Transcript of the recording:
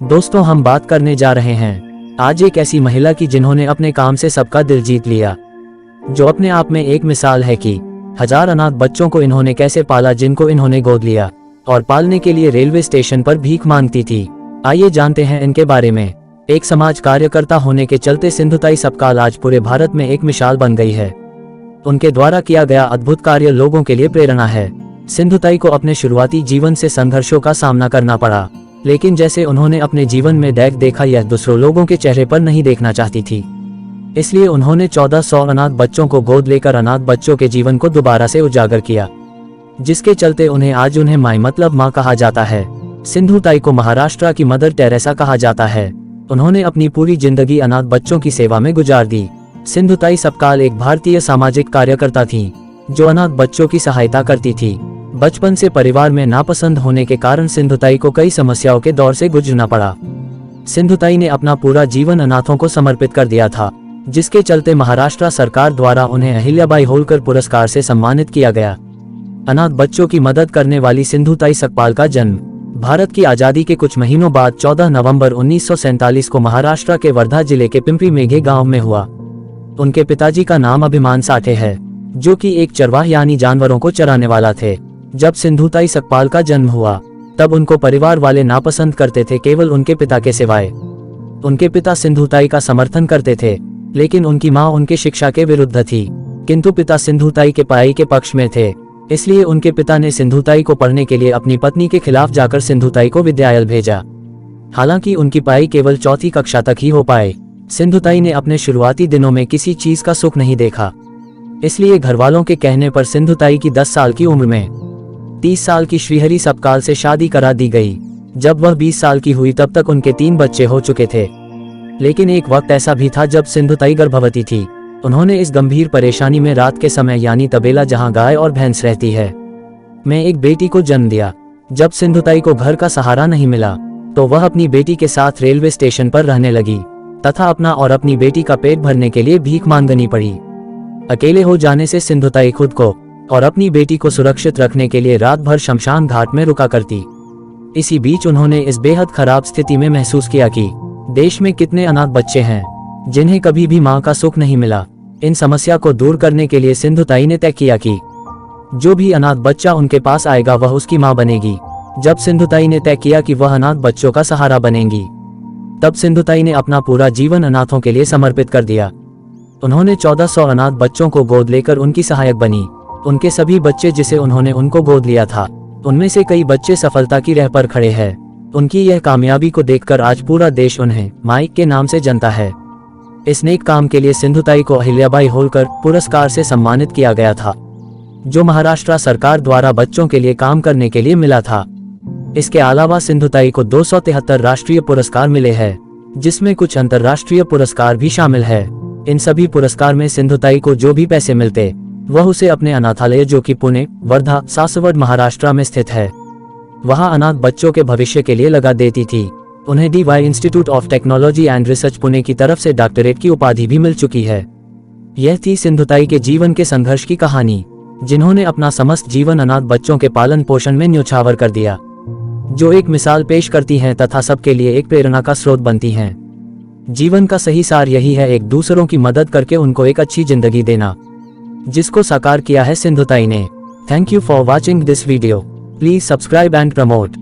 दोस्तों, हम बात करने जा रहे हैं आज एक ऐसी महिला की जिन्होंने अपने काम से सबका दिल जीत लिया, जो अपने आप में एक मिसाल है कि हजार अनाथ बच्चों को इन्होंने कैसे पाला, जिनको इन्होंने गोद लिया और पालने के लिए रेलवे स्टेशन पर भीख मांगती थी। आइए जानते हैं इनके बारे में। एक समाज कार्यकर्ता होने के चलते सिंधुताई सपकाल आज पूरे भारत में एक मिसाल बन गई है। उनके द्वारा किया गया अद्भुत कार्य लोगों के लिए प्रेरणा है। सिंधुताई को अपने शुरुआती जीवन से संघर्षों का सामना करना पड़ा, लेकिन जैसे उन्होंने अपने जीवन में देखा यह दूसरों लोगों के चेहरे पर नहीं देखना चाहती थी। इसलिए उन्होंने 1400 अनाथ बच्चों को गोद लेकर अनाथ बच्चों के जीवन को दोबारा से उजागर किया, जिसके चलते उन्हें माई मतलब माँ कहा जाता है। सिंधुताई को महाराष्ट्र की मदर टेरेसा कहा जाता है। उन्होंने अपनी पूरी जिंदगी अनाथ बच्चों की सेवा में गुजार दी। सिंधुताई सपकाल एक भारतीय सामाजिक कार्यकर्ता थी, जो अनाथ बच्चों की सहायता करती थी। बचपन से परिवार में नापसंद होने के कारण सिंधुताई को कई समस्याओं के दौर से गुजरना पड़ा। सिंधुताई ने अपना पूरा जीवन अनाथों को समर्पित कर दिया था, जिसके चलते महाराष्ट्र सरकार द्वारा उन्हें अहिल्याबाई होलकर पुरस्कार से सम्मानित किया गया। अनाथ बच्चों की मदद करने वाली सिंधुताई सपकाल का जन्म भारत की आजादी के कुछ महीनों बाद 14 नवंबर 1947 को महाराष्ट्र के वर्धा जिले के पिंपरी मेघे गांव में हुआ। उनके पिताजी का नाम अभिमान साठे है, जो कि एक चरवाह यानी जानवरों को चराने वाला थे। जब सिंधुताई सपकाल का जन्म हुआ, तब उनको परिवार वाले नापसंद करते थे, केवल उनके पिता के सिवाय। उनके पिता सिंधुताई का समर्थन करते थे, लेकिन उनकी मां उनके शिक्षा के विरुद्ध थी। किंतु पिता सिंधुताई के पढ़ाई के पक्ष में थे, इसलिए उनके पिता ने सिंधुताई को पढ़ने के लिए अपनी पत्नी के खिलाफ जाकर सिंधुताई को विद्यालय भेजा। हालांकि उनकी पढ़ाई केवल 4वीं कक्षा तक ही हो पाए। सिंधुताई ने अपने शुरुआती दिनों में किसी चीज का सुख नहीं देखा, इसलिए घरवालों के कहने पर सिंधुताई की 10 साल की उम्र में 30 साल की श्रीहरि सपकाल से शादी करा दी गई। जब वह 20 साल की हुई, तब तक उनके 3 बच्चे हो चुके थे। लेकिन एक वक्त ऐसा भी था जब सिंधुताई गर्भवती थी। उन्होंने इस गंभीर परेशानी में रात के समय यानी तबेला, जहां गाय और भैंस रहती है, में एक बेटी को जन्म दिया। जब सिंधुताई को घर का सहारा नहीं मिला, तो वह अपनी बेटी के साथ रेलवे स्टेशन पर रहने लगी तथा अपना और अपनी बेटी का पेट भरने के लिए भीख मांगनी पड़ी। अकेले हो जाने से सिंधुताई खुद को और अपनी बेटी को सुरक्षित रखने के लिए रात भर शमशान घाट में रुका करती। इसी बीच उन्होंने इस बेहद खराब स्थिति में महसूस किया कि देश में कितने अनाथ बच्चे हैं, जिन्हें कभी भी मां का सुख नहीं मिला। इन समस्या को दूर करने के लिए सिंधुताई ने तय किया कि जो भी अनाथ बच्चा उनके पास आएगा, वह उसकी मां बनेगी। जब सिंधुताई ने तय किया कि वह अनाथ बच्चों का सहारा बनेंगी, तब सिंधुताई ने अपना पूरा जीवन अनाथों के लिए समर्पित कर दिया। उन्होंने 1400 अनाथ बच्चों को गोद लेकर उनकी सहायक बनी। उनके सभी बच्चे जिसे उन्होंने उनको गोद लिया था, उनमें से कई बच्चे सफलता की राह पर खड़े हैं। उनकी यह कामयाबी को देखकर आज पूरा देश उन्हें माइक के नाम से जानता है। इस नेक काम के लिए सिंधुताई को अहिल्याबाई होलकर पुरस्कार से सम्मानित किया गया था, जो महाराष्ट्र सरकार द्वारा बच्चों के लिए काम करने के लिए मिला था। इसके अलावा सिंधुताई को 273 राष्ट्रीय पुरस्कार मिले हैं, जिसमें कुछ अंतर्राष्ट्रीय पुरस्कार भी शामिल है। इन सभी पुरस्कार में सिंधुताई को जो भी पैसे मिलते, वह उसे अपने अनाथालय, जो कि पुणे, वर्धा, सासवड, महाराष्ट्र में स्थित है, वहां अनाथ बच्चों के भविष्य के लिए लगा देती थी। उन्हें DY institute of technology and research Pune की तरफ से डॉक्टरेट की उपाधि भी मिल चुकी है। यह थी सिंधुताई के जीवन के संघर्ष की कहानी, जिन्होंने अपना समस्त जीवन अनाथ बच्चों के पालन पोषण में न्योछावर कर दिया, जो एक मिसाल पेश करती हैं तथा सबके लिए एक प्रेरणा का स्रोत बनती हैं। जीवन का सही सार यही है, एक दूसरों की मदद करके उनको एक अच्छी जिंदगी देना, जिसको साकार किया है सिंधुताई ने। Thank you for watching this video. Please subscribe and promote.